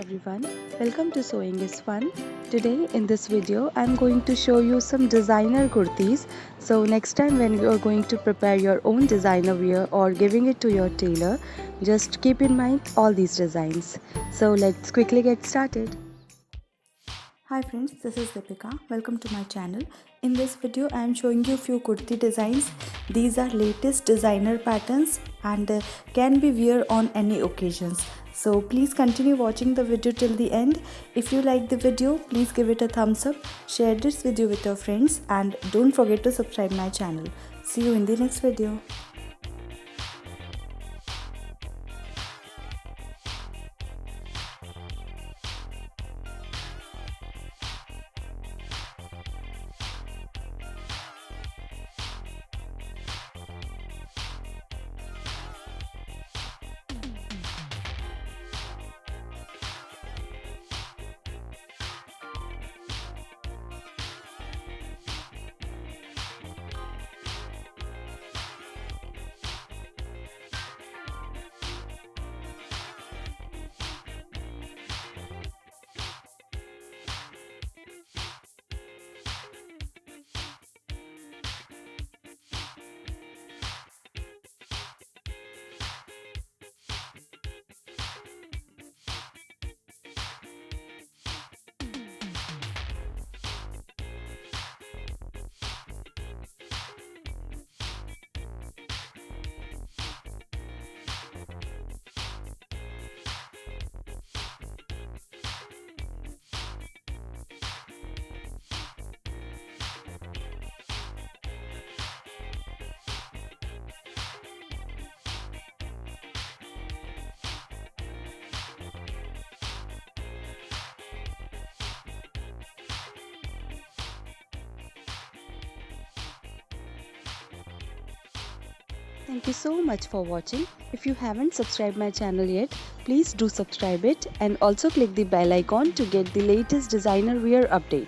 everyone, welcome to Sewing is Fun. Today in this video I'm going to show you some designer kurtis. So next time when you are going to prepare your own designer wear or giving it to your tailor, just keep in mind all these designs. So let's quickly get started. Hi friends, this is Deepika. Welcome to my channel. In this video I am showing you few kurti designs. These are latest designer patterns and can be wear on any occasions. So please continue watching the video till the end. If you like the video, please give it a thumbs up, share this video with your friends and don't forget to subscribe my channel. See you in the next video. Thank you so much for watching. If you haven't subscribed my channel yet, please do subscribe it and also click the bell icon to get the latest designer wear update.